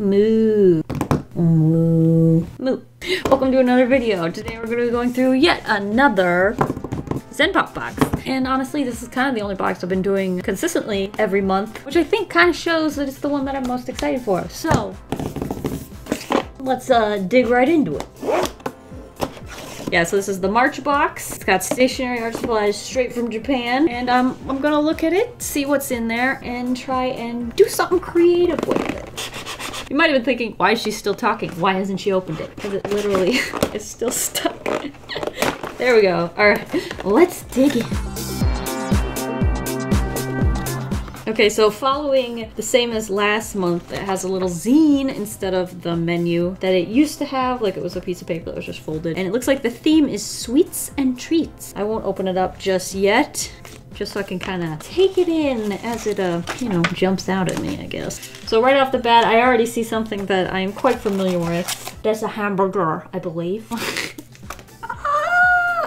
Moo. Moo. Moo. Welcome to another video. Today we're going to be going through yet another ZenPop box. And honestly, this is kind of the only box I've been doing consistently every month, which I think kind of shows that it's the one that I'm most excited for. So, let's dig right into it. Yeah, so this is the March box. It's got stationery art supplies straight from Japan. And I'm gonna look at it, see what's in there, and try and do something creative with it. You might have been thinking, why is she still talking? Why hasn't she opened it? Because it literally is still stuck. There we go. All right, let's dig in. Okay, so following the same as last month, it has a little zine instead of the menu that it used to have. Like, it was a piece of paper that was just folded. And it looks like the theme is sweets and treats. I won't open it up just yet, just so I can kind of take it in as it, you know, jumps out at me, I guess. So right off the bat, I already see something that I am quite familiar with. There's a hamburger, I believe.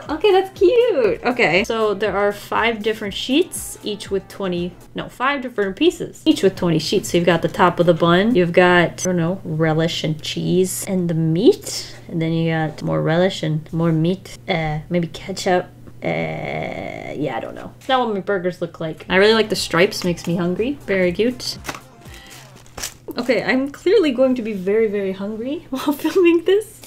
Okay, that's cute. Okay, so there are 5 different sheets, each with 5 different pieces, each with 20 sheets. So you've got the top of the bun, you've got, I don't know, relish and cheese and the meat, and then you got more relish and more meat, maybe ketchup. Yeah, I don't know. It's not what my burgers look like. I really like the stripes, makes me hungry. Very cute. Okay, I'm clearly going to be very, very hungry while filming this.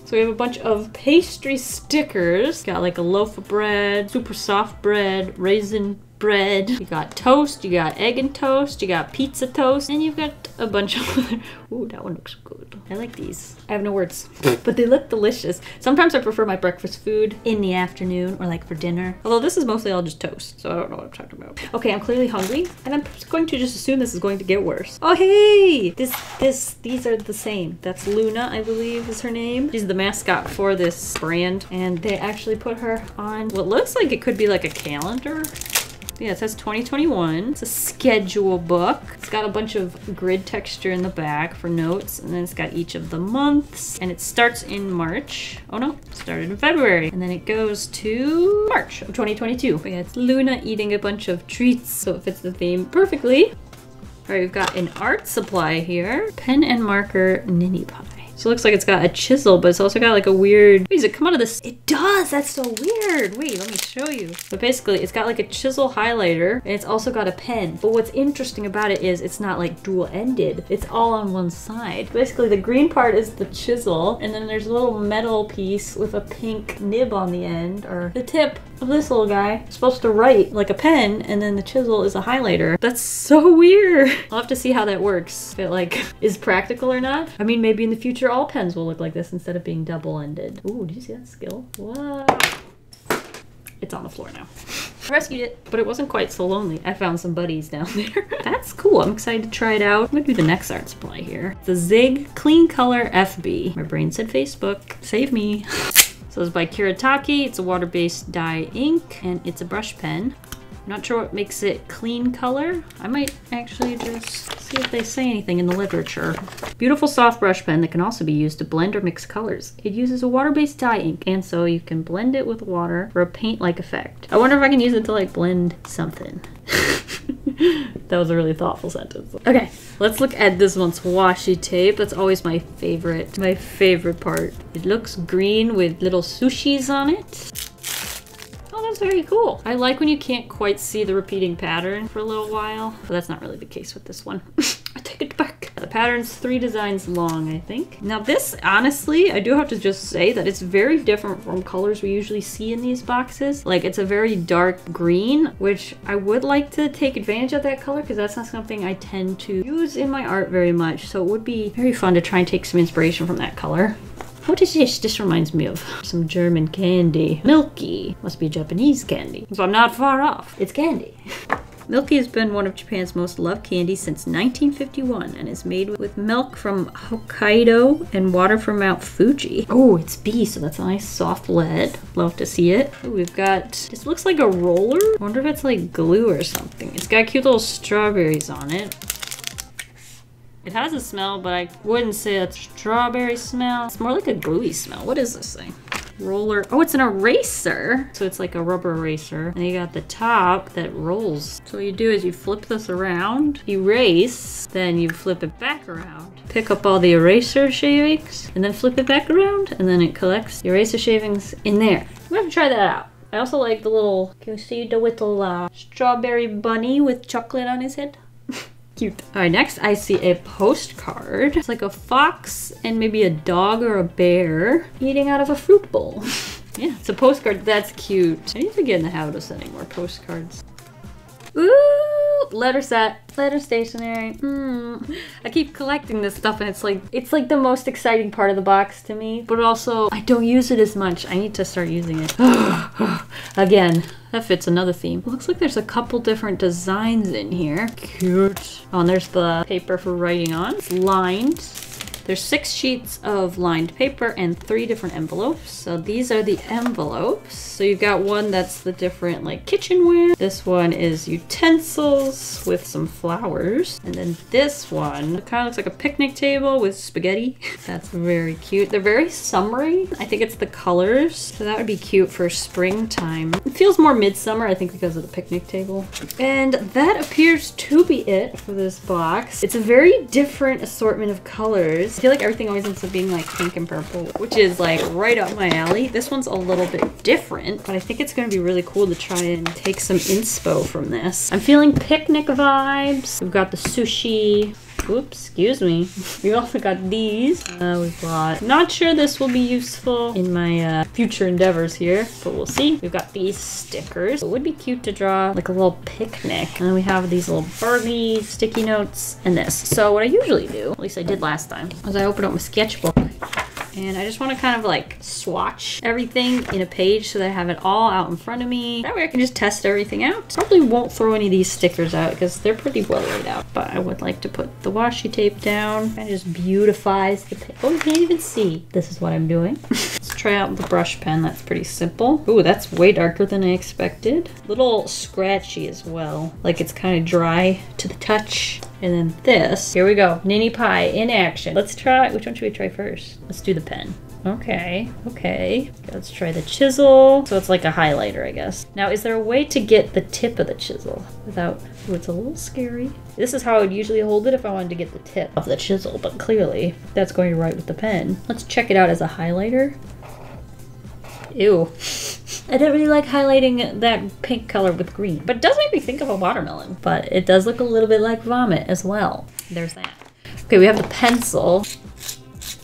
So we have a bunch of pastry stickers. Got like a loaf of bread, super soft bread, raisin bread. You got toast, you got egg and toast, you got pizza toast, and you've got a bunch of other... Ooh, that one looks good. I like these. I have no words, but they look delicious. Sometimes I prefer my breakfast food in the afternoon or like for dinner. Although this is mostly all just toast, so I don't know what I'm talking about. Okay, I'm clearly hungry, and I'm going to just assume this is going to get worse. Oh, hey! These are the same. That's Luna, I believe is her name. She's the mascot for this brand, and they actually put her on what looks like it could be like a calendar. Yeah, it says 2021. It's a schedule book. It's got a bunch of grid texture in the back for notes, and then it's got each of the months, and it starts in March. Oh no, it started in February, and then it goes to March of 2022. Yeah, it's Luna eating a bunch of treats, so it fits the theme perfectly. All right, we've got an art supply here. Pen and marker nini pie. So it looks like it's got a chisel, but it's also got like a weird... Wait, does it come out of this? It does! That's so weird! Wait, let me show you. But basically, it's got like a chisel highlighter, and it's also got a pen. But what's interesting about it is it's not like dual-ended. It's all on one side. Basically, the green part is the chisel, and then there's a little metal piece with a pink nib on the end, or the tip of this little guy. It's supposed to write like a pen, and then the chisel is a highlighter. That's so weird! I'll have to see how that works. If it like is practical or not. I mean, maybe in the future all pens will look like this instead of being double-ended. Ooh, do you see that skill? Wow. It's on the floor now. I rescued it, but it wasn't quite so lonely. I found some buddies down there. That's cool. I'm excited to try it out. I'm gonna do the next art supply here. It's a Zig Clean Color FB. My brain said Facebook. Save me. So it's by Kiritaki. It's a water-based dye ink, and it's a brush pen. I'm not sure what makes it clean color. I might actually just see if they say anything in the literature. Beautiful soft brush pen that can also be used to blend or mix colors. It uses a water-based dye ink, and so you can blend it with water for a paint-like effect. I wonder if I can use it to like blend something. That was a really thoughtful sentence. Okay, let's look at this one's washi tape. That's always my favorite part. It looks green with little sushis on it. That's very cool. I like when you can't quite see the repeating pattern for a little while, but that's not really the case with this one. I take it back. The pattern's 3 designs long, I think. Now this, honestly, I do have to just say that it's very different from colors we usually see in these boxes. Like, it's a very dark green, which I would like to take advantage of that color because that's not something I tend to use in my art very much. So it would be very fun to try and take some inspiration from that color. What is this? This reminds me of some German candy. Milky. Must be Japanese candy. So I'm not far off. It's candy. Milky has been one of Japan's most loved candies since 1951 and is made with milk from Hokkaido and water from Mount Fuji. Oh, it's B, so that's a nice soft lead. Love to see it. Ooh, we've got, this looks like a roller. I wonder if it's like glue or something. It's got cute little strawberries on it. It has a smell, but I wouldn't say it's a strawberry smell. It's more like a gluey smell. What is this thing? roller. Oh, it's an eraser. So it's like a rubber eraser. And you got the top that rolls. So what you do is you flip this around, erase, then you flip it back around. Pick up all the eraser shavings and then flip it back around, and then it collects the eraser shavings in there. I'm gonna have to try that out. I also like the little, can you see the little strawberry bunny with chocolate on his head? Cute. All right, next I see a postcard. It's like a fox and maybe a dog or a bear eating out of a fruit bowl. Yeah, it's a postcard. That's cute. I need to get in the habit of sending more postcards. Ooh, letter set, letter stationery. I keep collecting this stuff and it's like the most exciting part of the box to me, but also I don't use it as much. I need to start using it. Again, that fits another theme. It looks like there's a couple different designs in here. Cute. Oh, and there's the paper for writing on. It's lined. There's 6 sheets of lined paper and 3 different envelopes. So these are the envelopes. So you've got one that's the different like kitchenware. This one is utensils with some flowers. And then this one kind of looks like a picnic table with spaghetti. That's very cute. They're very summery. I think it's the colors. So that would be cute for springtime. It feels more midsummer, I think, because of the picnic table. And that appears to be it for this box. It's a very different assortment of colors. I feel like everything always ends up being like pink and purple, which is like right up my alley. This one's a little bit different, but I think it's going to be really cool to try and take some inspo from this. I'm feeling picnic vibes. We've got the sushi. Oops, excuse me. We also got these. We've got, not sure this will be useful in my future endeavors here, but we'll see. We've got these stickers. It would be cute to draw like a little picnic. And then we have these little Barbie sticky notes and this. So what I usually do, at least I did last time, is I open up my sketchbook. And I just want to kind of like swatch everything in a page so that I have it all out in front of me. That way I can just test everything out. Probably won't throw any of these stickers out because they're pretty well laid out. But I would like to put the washi tape down. Kind of just beautifies the page. Oh, you can't even see. This is what I'm doing. Let's try out the brush pen. That's pretty simple. Ooh, that's way darker than I expected. Little scratchy as well. Like it's kind of dry to the touch. And then this, here we go, Ninny Pie in action. Let's try, which one should we try first? Let's do the pen. Okay, okay. Let's try the chisel. So it's like a highlighter, I guess. Now, is there a way to get the tip of the chisel without, ooh, it's a little scary. This is how I would usually hold it if I wanted to get the tip of the chisel, but clearly that's going to write with the pen. Let's check it out as a highlighter. Ew. I don't really like highlighting that pink color with green, but it does make me think of a watermelon, but it does look a little bit like vomit as well. There's that. Okay, we have the pencil.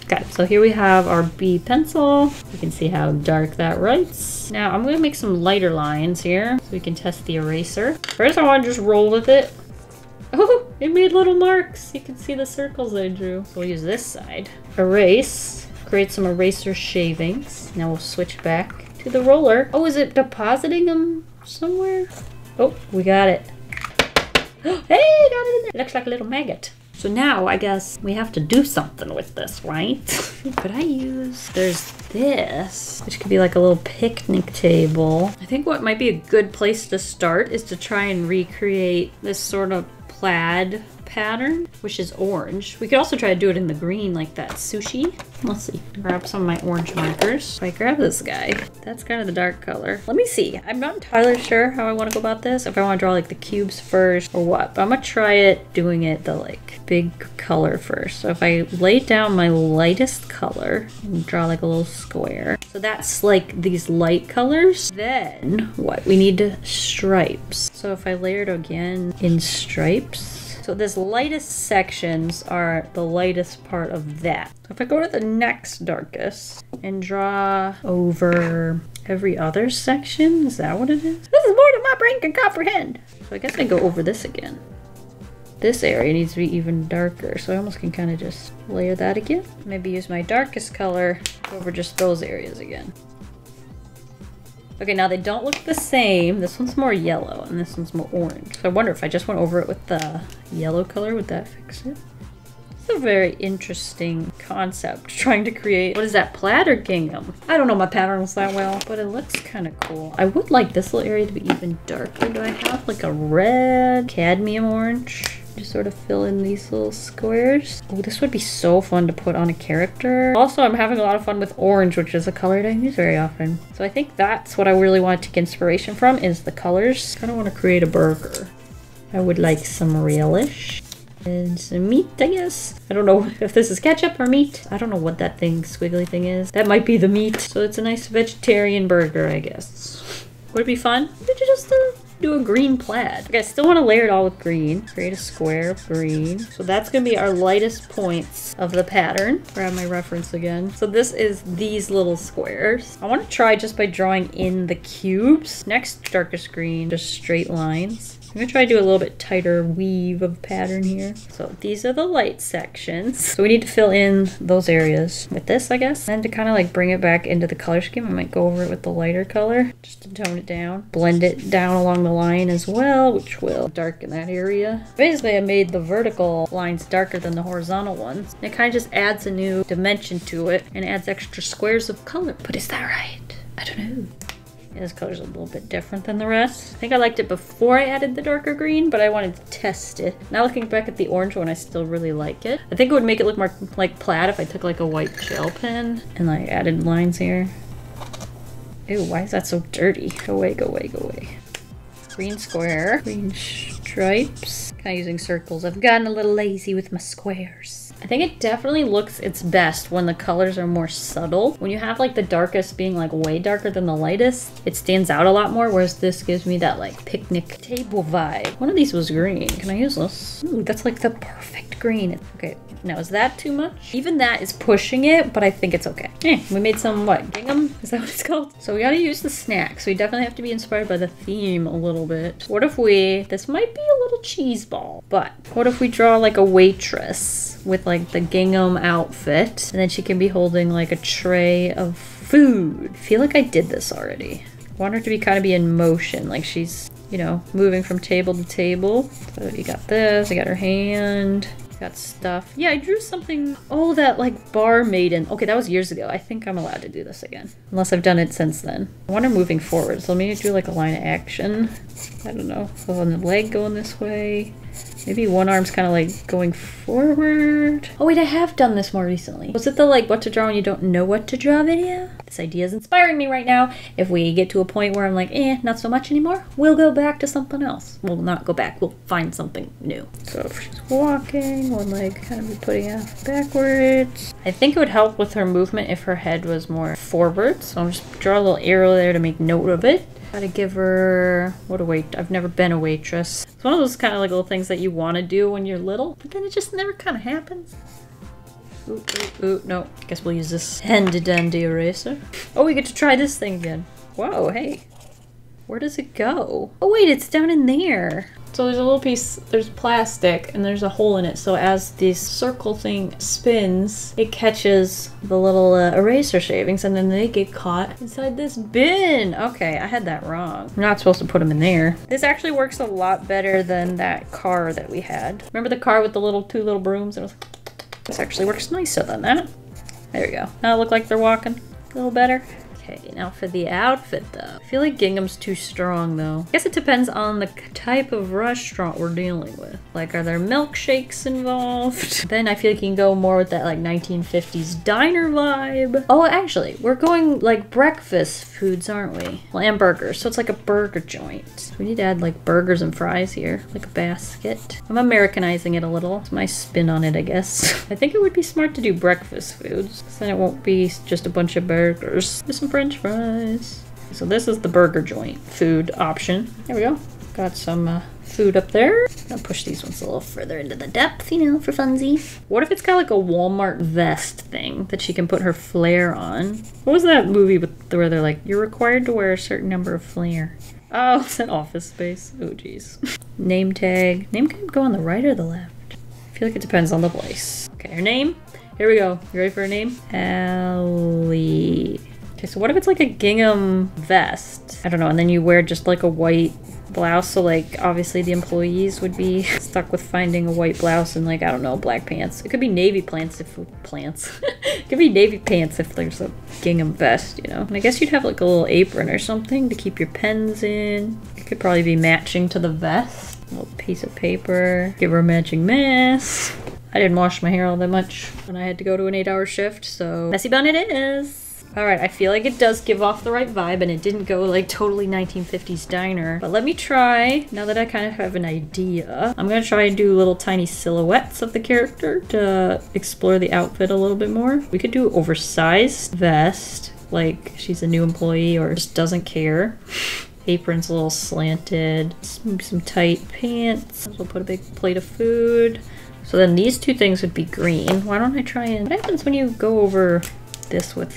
Okay, so here we have our B pencil. You can see how dark that writes. Now I'm gonna make some lighter lines here so we can test the eraser. First I wanna just roll with it. Oh, it made little marks. You can see the circles I drew. So we'll use this side. Erase, create some eraser shavings. Now we'll switch back to the roller. Oh, is it depositing them somewhere? Oh, we got it. Hey, got it in there. It looks like a little maggot. So now I guess we have to do something with this, right? Could I use, there's this, which could be like a little picnic table. I think what might be a good place to start is to try and recreate this sort of plaid pattern, which is orange. We could also try to do it in the green like that sushi. Let's see, grab some of my orange markers. If I grab this guy, that's kind of the dark color. Let me see, I'm not entirely sure how I want to go about this. If I want to draw like the cubes first or what, but I'm gonna try it doing it the like big color first. So if I lay down my lightest color and draw like a little square. So that's like these light colors. Then what? We need stripes. So if I layer it again in stripes, so this lightest sections are the lightest part of that. So if I go to the next darkest and draw over every other section, is that what it is? This is more than my brain can comprehend. So I guess I go over this again. This area needs to be even darker, so I almost can kind of just layer that again. Maybe use my darkest color over just those areas again. Okay, now they don't look the same. This one's more yellow and this one's more orange. So I wonder if I just went over it with the yellow color, would that fix it? It's a very interesting concept, trying to create, what is that, plaid or gingham? I don't know my patterns that well, but it looks kind of cool. I would like this little area to be even darker. Do I have like a red cadmium orange? Just sort of fill in these little squares. Oh, this would be so fun to put on a character. Also, I'm having a lot of fun with orange, which is a color I don't use very often. So I think that's what I really want to take inspiration from, is the colors. I kind of want to create a burger. I would like some relish. And some meat, I guess. I don't know if this is ketchup or meat. I don't know what that thing, squiggly thing is. That might be the meat. So it's a nice vegetarian burger, I guess. Would it be fun? Would you just do a green plaid? Okay, I still want to layer it all with green. Create a square of green. So that's going to be our lightest points of the pattern. Grab my reference again. So this is these little squares. I want to try just by drawing in the cubes. Next darkest green, just straight lines. I'm gonna try to do a little bit tighter weave of pattern here. So these are the light sections. So we need to fill in those areas with this, I guess. And to kind of like bring it back into the color scheme, I might go over it with the lighter color just to tone it down. Blend it down along the line as well, which will darken that area. Basically, I made the vertical lines darker than the horizontal ones. It kind of just adds a new dimension to it and adds extra squares of color. But is that right? I don't know. Yeah, this color's a little bit different than the rest. I think I liked it before I added the darker green, but I wanted to test it. Now looking back at the orange one, I still really like it. I think it would make it look more like plaid if I took like a white gel pen and like added lines here. Ew, why is that so dirty? Go away, go away, go away. Green square, green stripes. Kind of using circles. I've gotten a little lazy with my squares. I think it definitely looks its best when the colors are more subtle. When you have like the darkest being like way darker than the lightest, it stands out a lot more, whereas this gives me that like picnic table vibe. One of these was green. Can I use this? Ooh, that's like the perfect green. Okay, now is that too much? Even that is pushing it, but I think it's okay. Hey, we made some, what, gingham? Is that what it's called? So we gotta use the snacks. We definitely have to be inspired by the theme a little bit. What if this might be a little cheese ball, but what if we draw like a waitress with like the gingham outfit, and then she can be holding like a tray of food. I feel like I did this already. I want her to be kind of in motion, like she's, you know, moving from table to table. So you got this, you got her hand, you got stuff. Yeah, I drew something, oh, that like bar maiden. Okay, that was years ago. I think I'm allowed to do this again, unless I've done it since then. I want her moving forward, so let me do like a line of action. I don't know, so on the leg going this way. Maybe one arm's kind of like going forward. Oh wait, I have done this more recently. Was it the like what to draw when you don't know what to draw video? This idea is inspiring me right now. If we get to a point where I'm like, not so much anymore, we'll go back to something else. We'll not go back, we'll find something new. So if she's walking, one leg kind of be putting out backwards. I think it would help with her movement if her head was more forward. So I'll just draw a little arrow there to make note of it. Gotta give her, I've never been a waitress. It's one of those kind of like little things that you want to do when you're little, but then it just never kind of happens. Ooh, ooh, ooh, no. I guess we'll use this handy-dandy eraser. Oh, we get to try this thing again. Whoa, hey. Where does it go? Oh wait, it's down in there. So there's a little piece, there's plastic, and there's a hole in it. So as this circle thing spins, it catches the little eraser shavings, and then they get caught inside this bin. Okay, I had that wrong. I'm not supposed to put them in there. This actually works a lot better than that car that we had. Remember the car with the two little brooms? It was, this actually works nicer than that. There we go. Now it look like they're walking a little better. Okay, now for the outfit though. I feel like gingham's too strong though. I guess it depends on the type of restaurant we're dealing with. Like, are there milkshakes involved? Then I feel like you can go more with that like 1950s diner vibe. Oh, actually, we're going like breakfast foods, aren't we? Well, and burgers, so it's like a burger joint. We need to add like burgers and fries here, like a basket. I'm Americanizing it a little. It's my spin on it, I guess. I think it would be smart to do breakfast foods, because then it won't be just a bunch of burgers. There's some French fries. So this is the burger joint food option. There we go. Got some food up there. I'll push these ones a little further into the depth, you know, for funsies. What if it's got like a Walmart vest thing that she can put her flare on? What was that movie where they're like, you're required to wear a certain number of flare? Oh, it's an Office Space. Oh, geez. Name tag. Name can go on the right or the left. I feel like it depends on the place. Okay, her name. Here we go. You ready for her name? Allie. Okay, so what if it's like a gingham vest? I don't know, and then you wear just like a white blouse, so like obviously the employees would be stuck with finding a white blouse and like, I don't know, black pants. It could be navy pants if it could be navy pants if there's a gingham vest, you know. And I guess you'd have like a little apron or something to keep your pens in. You Could probably be matching to the vest. A little piece of paper. Give her a matching mask. I didn't wash my hair all that much when I had to go to an 8-hour shift, so messy bun it is. All right, I feel like it does give off the right vibe and it didn't go like totally 1950s diner. But let me try, now that I kind of have an idea, I'm gonna try and do little tiny silhouettes of the character to explore the outfit a little bit more. We could do oversized vest, like she's a new employee or just doesn't care. Apron's a little slanted, some tight pants. We'll put a big plate of food. So then these two things would be green. Why don't I try and, what happens when you go over this with,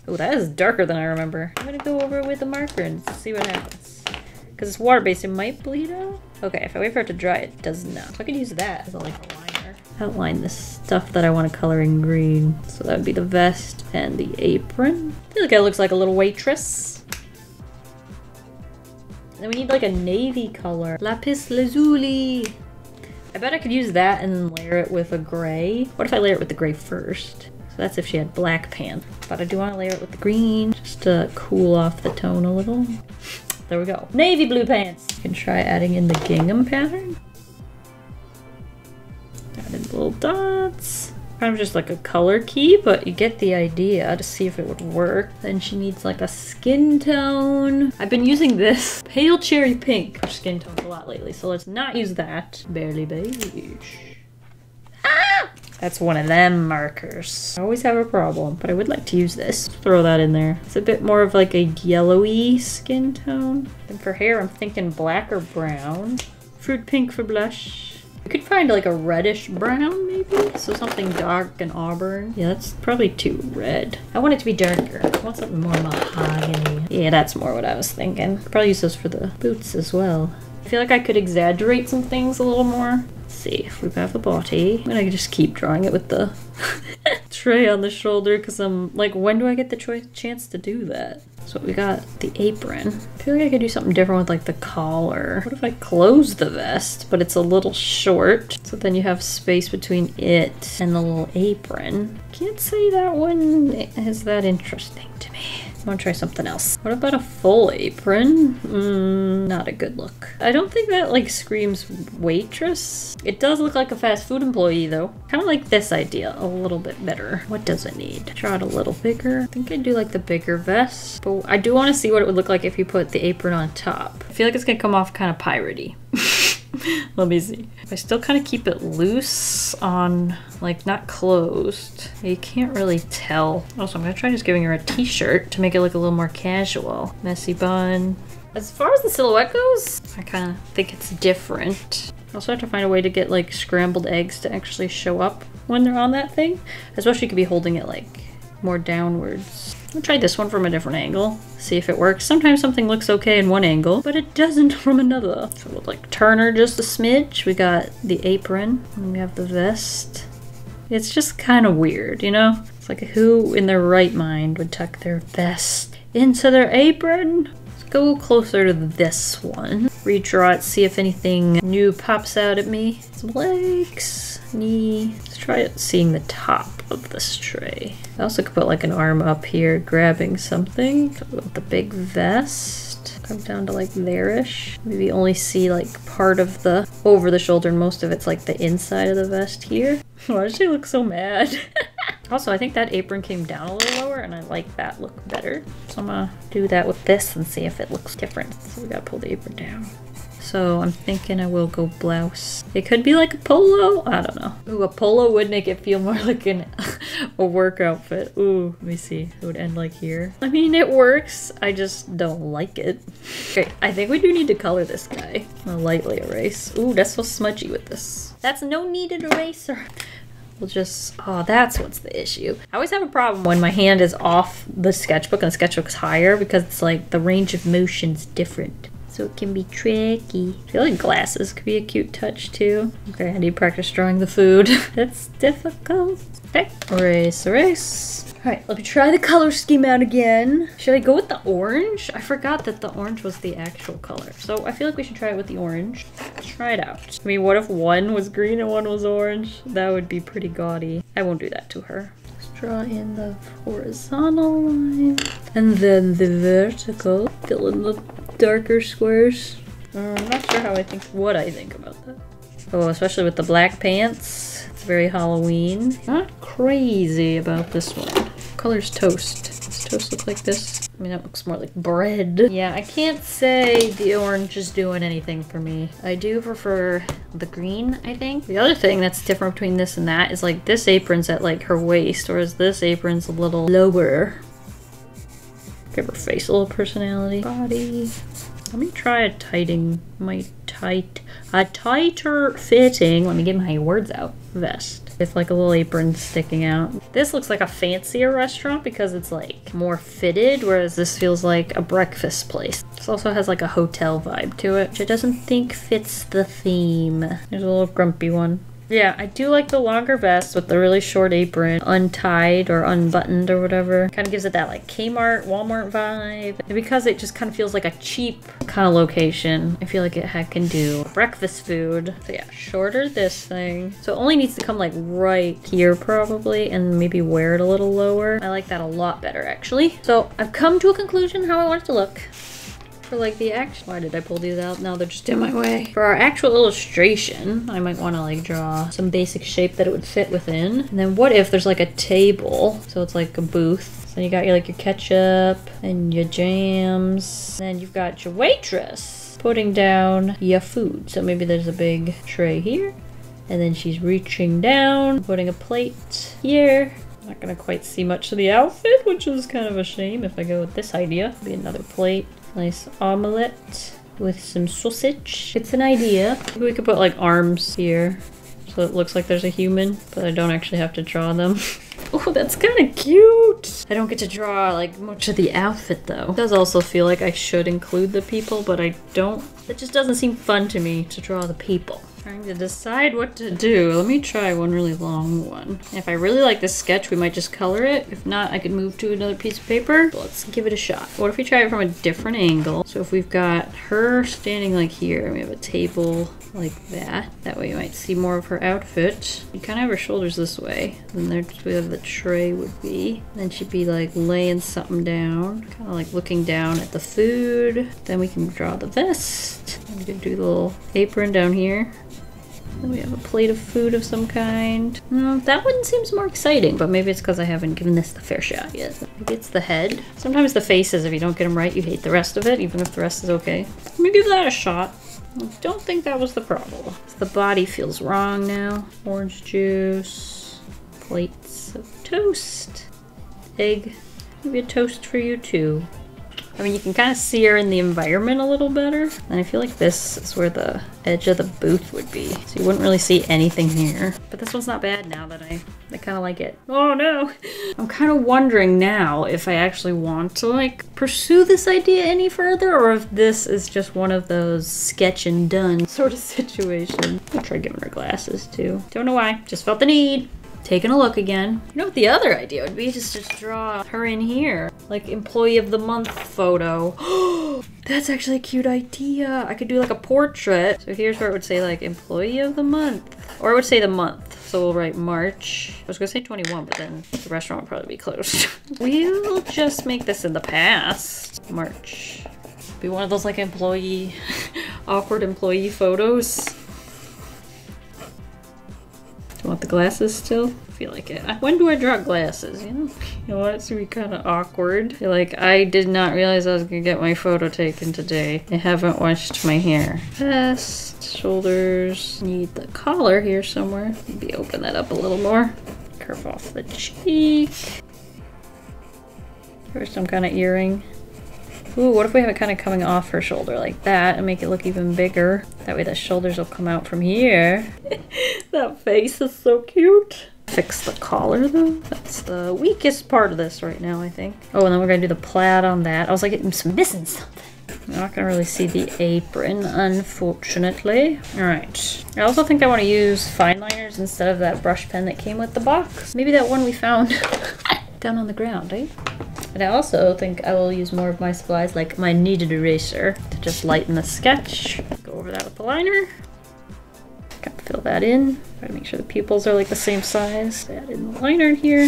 oh, that is darker than I remember. I'm gonna go over it with a marker and see what happens. Because it's water-based, it might bleed out. Okay, if I wait for it to dry, it does not. So I could use that as a, like a liner. Outline the stuff that I want to color in green. So that would be the vest and the apron. I feel like it looks like a little waitress. And then we need like a navy color. Lapis lazuli. I bet I could use that and layer it with a gray. What if I layer it with the gray first? So that's if she had black pants. But I do want to layer it with the green just to cool off the tone a little. There we go. Navy blue pants. You can try adding in the gingham pattern. Add in little dots. Kind of just like a color key, but you get the idea to see if it would work. Then she needs like a skin tone. I've been using this pale cherry pink for skin tones a lot lately, so let's not use that. Barely beige. Ah! That's one of them markers. I always have a problem, but I would like to use this. Throw that in there. It's a bit more of like a yellowy skin tone. And for hair, I'm thinking black or brown. Fruit pink for blush. We could find like a reddish brown maybe? So something dark and auburn. Yeah, that's probably too red. I want it to be darker. I want something more mahogany. Yeah, that's more what I was thinking. Probably use those for the boots as well. I feel like I could exaggerate some things a little more. Let's see if we have the body. I'm gonna just keep drawing it with the tray on the shoulder because I'm like, when do I get the chance to do that? So we got the apron. I feel like I could do something different with like the collar. What if I close the vest, but it's a little short? So then you have space between it and the little apron. Can't say that one is that interesting to me. I want to try something else. What about a full apron? Not a good look. I don't think that like screams waitress. It does look like a fast food employee though. Kind of like this idea a little bit better. What does it need? Draw it a little bigger. I think I do like the bigger vest, but I do want to see what it would look like if you put the apron on top. I feel like it's gonna come off kind of piratey. Let me see. I still kind of keep it loose on, like, not closed. You can't really tell. Also, I'm gonna try just giving her a t-shirt to make it look a little more casual. Messy bun. As far as the silhouette goes, I kind of think it's different. I also have to find a way to get, like, scrambled eggs to actually show up when they're on that thing. Especially you could be holding it, like, more downwards. I'll try this one from a different angle, see if it works. Sometimes something looks okay in one angle, but it doesn't from another. So we'll like turn her just a smidge. We got the apron, and we have the vest. It's just kind of weird, you know? It's like who in their right mind would tuck their vest into their apron? Let's go closer to this one. Redraw it, see if anything new pops out at me. Some legs, knee. Let's try seeing the top of this tray. I also could put like an arm up here grabbing something with the big vest. Come down to like there-ish. Maybe only see like part of the over the shoulder and most of it's like the inside of the vest here. Why does she look so mad? Also, I think that apron came down a little lower and I like that look better. So I'm gonna do that with this and see if it looks different. So we gotta pull the apron down. So I'm thinking I will go blouse. It could be like a polo. I don't know. Ooh, a polo would make it feel more like a work outfit. Ooh, let me see. It would end like here. I mean, it works. I just don't like it. Okay, I think we do need to color this guy. I'll lightly erase. Ooh, that's so smudgy with this. That's no needed eraser. We'll just, oh, that's what's the issue. I always have a problem when my hand is off the sketchbook and the sketchbook's higher because it's like the range of motion's different. So it can be tricky. I feel like glasses could be a cute touch too. Okay, I need to practice drawing the food. That's difficult. Okay, erase, erase. All right, let me try the color scheme out again. Should I go with the orange? I forgot that the orange was the actual color. So I feel like we should try it with the orange. Let's try it out. I mean, what if one was green and one was orange? That would be pretty gaudy. I won't do that to her. Draw in the horizontal line and then the vertical. Fill in the darker squares. I'm not sure what I think about that. Oh, especially with the black pants. It's very Halloween. Not crazy about this one. What color's toast? Does toast look like this? I mean, that looks more like bread. Yeah, I can't say the orange is doing anything for me. I do prefer the green, I think. The other thing that's different between this and that is like this apron's at like her waist, whereas this apron's a little lower. Give her face a little personality. Body. Let me try a tighter fitting, let me get my words out, vest. With like a little apron sticking out. This looks like a fancier restaurant because it's like more fitted, whereas this feels like a breakfast place. This also has like a hotel vibe to it, which I doesn't think fits the theme. There's a little grumpy one. Yeah, I do like the longer vest with the really short apron, untied or unbuttoned or whatever. Kind of gives it that like Kmart, Walmart vibe. And because it just kind of feels like a cheap kind of location, I feel like it can do breakfast food. So yeah, shorter this thing. So it only needs to come like right here probably, and maybe wear it a little lower. I like that a lot better actually. So I've come to a conclusion how I want it to look. For like the actual, why did I pull these out? Now they're just in my way. For our actual illustration, I might want to like draw some basic shape that it would fit within. And then what if there's like a table? So it's like a booth. So you got your ketchup and your jams. And then you've got your waitress putting down your food. So maybe there's a big tray here. And then she's reaching down, putting a plate here. Not gonna quite see much of the outfit, which is kind of a shame if I go with this idea. Be another plate. Nice omelette with some sausage. It's an idea. Maybe we could put like arms here so it looks like there's a human, but I don't actually have to draw them. Oh, that's kind of cute. I don't get to draw like much of the outfit though. It does also feel like I should include the people, but I don't. It just doesn't seem fun to me to draw the people. Trying to decide what to do. Let me try one really long one. If I really like this sketch, we might just color it. If not, I could move to another piece of paper. But let's give it a shot. What if we try it from a different angle? So if we've got her standing like here, we have a table like that. That way you might see more of her outfit. You kind of have her shoulders this way. And there's where the tray would be. Then she'd be like laying something down. Kind of like looking down at the food. Then we can draw the vest. And we can do the little apron down here. Then we have a plate of food of some kind. That one seems more exciting, but maybe it's because I haven't given this the fair shot yet. Maybe it's the head. Sometimes the faces, if you don't get them right, you hate the rest of it, even if the rest is okay. Let me give that a shot. I don't think that was the problem. The body feels wrong now. Orange juice, plates of toast, egg. Maybe a toast for you too. I mean, you can kind of see her in the environment a little better. And I feel like this is where the edge of the booth would be. So you wouldn't really see anything here. But this one's not bad now that I kind of like it. Oh no! I'm kind of wondering now if I actually want to like pursue this idea any further, or if this is just one of those sketch and done sort of situations. I'll try giving her glasses too. Don't know why, just felt the need. Taking a look again. You know what the other idea would be? Just to draw her in here. Like employee of the month photo. That's actually a cute idea. I could do like a portrait. So here's where it would say like employee of the month. Or it would say the month. So we'll write March. I was gonna say 21, but then the restaurant would probably be closed. We'll just make this in the past. March. Be one of those like employee, awkward employee photos. Want the glasses still? I feel like it. When do I draw glasses, you know? You know what? It's gonna be kind of awkward. I feel like I did not realize I was gonna get my photo taken today. I haven't washed my hair. Vest, shoulders. Need the collar here somewhere. Maybe open that up a little more. Curve off the cheek. Or some kind of earring. Ooh, what if we have it kind of coming off her shoulder like that and make it look even bigger? That way the shoulders will come out from here. That face is so cute. Fix the collar though. That's the weakest part of this right now, I think. Oh, and then we're gonna do the plaid on that. I was like, I'm missing something. I'm not gonna really see the apron, unfortunately. All right. I also think I want to use fine liners instead of that brush pen that came with the box. Maybe that one we found down on the ground, eh? And I also think I will use more of my supplies, like my kneaded eraser, to just lighten the sketch. Go over that with the liner. Kind of fill that in. Try to make sure the pupils are like the same size. Add in the liner here.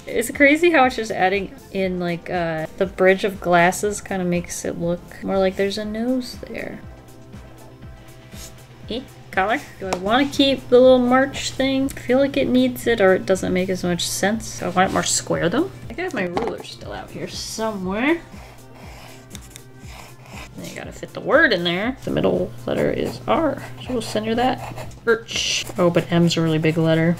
Is it crazy how it's just adding in like the bridge of glasses kind of makes it look more like there's a nose there? Color. Do I want to keep the little march thing? I feel like it needs it or it doesn't make as much sense. I want it more square though. I have my ruler still out here somewhere. Then you gotta fit the word in there. The middle letter is R, so we'll center that. Birch. Oh, but M's a really big letter.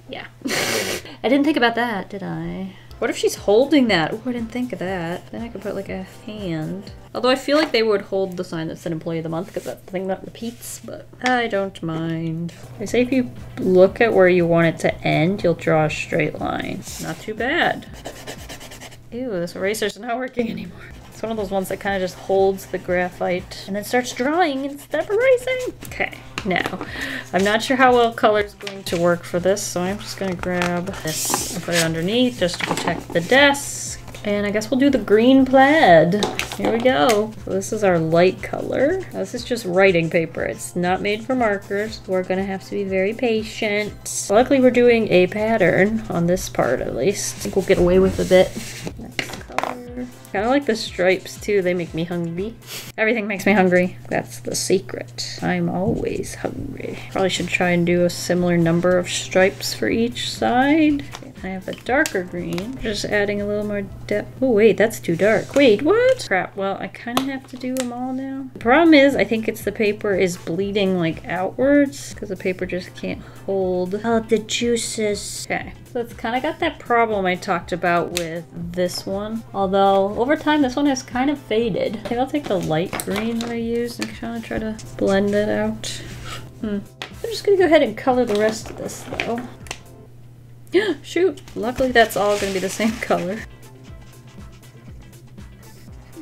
Yeah. I didn't think about that, did I? What if she's holding that? Oh, I didn't think of that. Then I could put like a hand. Although I feel like they would hold the sign that said Employee of the Month because that's the thing that repeats, but I don't mind. They say if you look at where you want it to end, you'll draw a straight line. Not too bad. Ew, this eraser's not working anymore. It's one of those ones that kind of just holds the graphite and then starts drawing instead of erasing. Okay, now, I'm not sure how well color's going to work for this, so I'm just gonna grab this and put it underneath just to protect the desk. And I guess we'll do the green plaid. Here we go. So this is our light color. This is just writing paper. It's not made for markers. We're gonna have to be very patient. Luckily we're doing a pattern on this part at least. I think we'll get away with a bit. Next color. Kind of like the stripes too. They make me hungry. Everything makes me hungry. That's the secret. I'm always hungry. Probably should try and do a similar number of stripes for each side. I have a darker green, just adding a little more depth. Oh wait, that's too dark. Wait, what? Crap, well, I kind of have to do them all now. The problem is, I think it's the paper is bleeding like outwards because the paper just can't hold all the juices. Okay, so it's kind of got that problem I talked about with this one. Although, over time, this one has kind of faded. I think I'll take the light green that I used and kind of try to blend it out. I'm just gonna go ahead and color the rest of this though. Shoot! Luckily that's all gonna be the same color.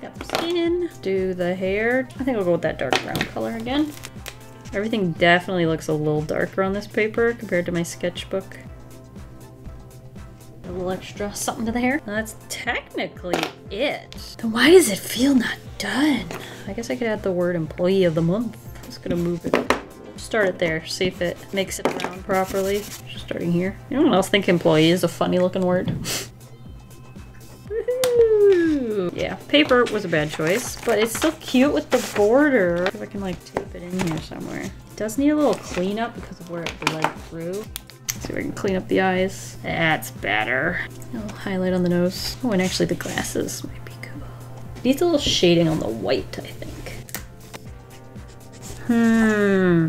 Yep, skin. Do the hair. I think I'll go with that dark brown color again. Everything definitely looks a little darker on this paper compared to my sketchbook. A little extra something to the hair. That's technically it. Then why does it feel not done? I guess I could add the word Employee of the Month. I'm just gonna move it. Start it there, see if it makes it around properly. Just starting here. Anyone else think employee is a funny looking word? Woohoo! Yeah, paper was a bad choice, but it's still cute with the border. If I can like tape it in here somewhere. It does need a little cleanup because of where it bled through. Let's see if I can clean up the eyes. That's better. A little highlight on the nose. Oh, and actually the glasses might be cool. Needs a little shading on the white, I think.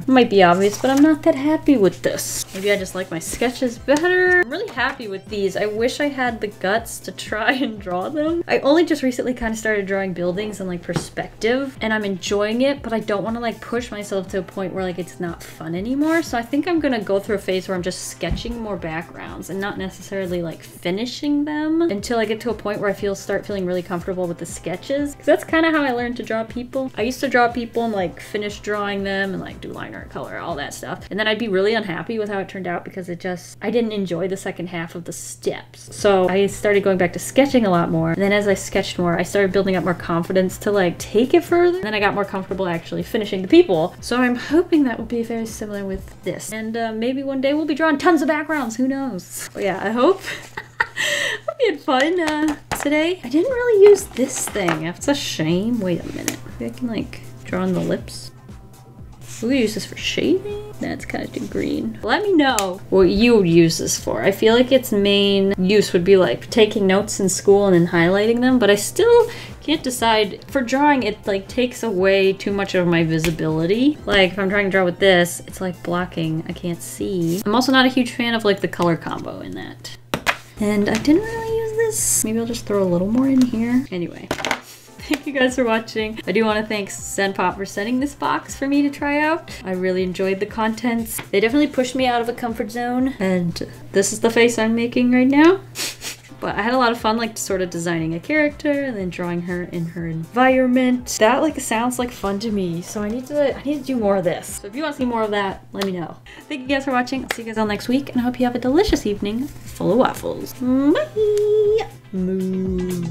Might be obvious, but I'm not that happy with this. Maybe I just like my sketches better. I'm really happy with these. I wish I had the guts to try and draw them. I only just recently kind of started drawing buildings in like perspective, and I'm enjoying it, but I don't want to like push myself to a point where like it's not fun anymore. So I think I'm gonna go through a phase where I'm just sketching more backgrounds and not necessarily like finishing them until I get to a point where I start feeling really comfortable with the sketches. Because that's kind of how I learned to draw people. I used to draw people and like finish drawing them and like do line art, color, all that stuff, and then I'd be really unhappy with how it turned out because I didn't enjoy the second half of the steps. So I started going back to sketching a lot more, and then as I sketched more I started building up more confidence to like take it further, and then I got more comfortable actually finishing the people. So I'm hoping that will be very similar with this, and maybe one day we'll be drawing tons of backgrounds, who knows. But yeah, I hope we had fun today. I didn't really use this thing. It's a shame. Wait a minute, maybe I can like draw on the lips. We use this for shading. That's kind of too green. Let me know what you would use this for. I feel like its main use would be like taking notes in school and then highlighting them, but I still can't decide. For drawing, it like takes away too much of my visibility. Like if I'm trying to draw with this, it's like blocking. I can't see. I'm also not a huge fan of like the color combo in that. And I didn't really use this. Maybe I'll just throw a little more in here. Anyway. Thank you guys for watching. I do want to thank ZenPop for sending this box for me to try out. I really enjoyed the contents. They definitely pushed me out of a comfort zone, and this is the face I'm making right now. But I had a lot of fun like sort of designing a character and then drawing her in her environment. That like sounds like fun to me, so I need to do more of this. So if you want to see more of that, let me know. Thank you guys for watching. I'll see you guys all next week, and I hope you have a delicious evening full of waffles. Bye! Moo.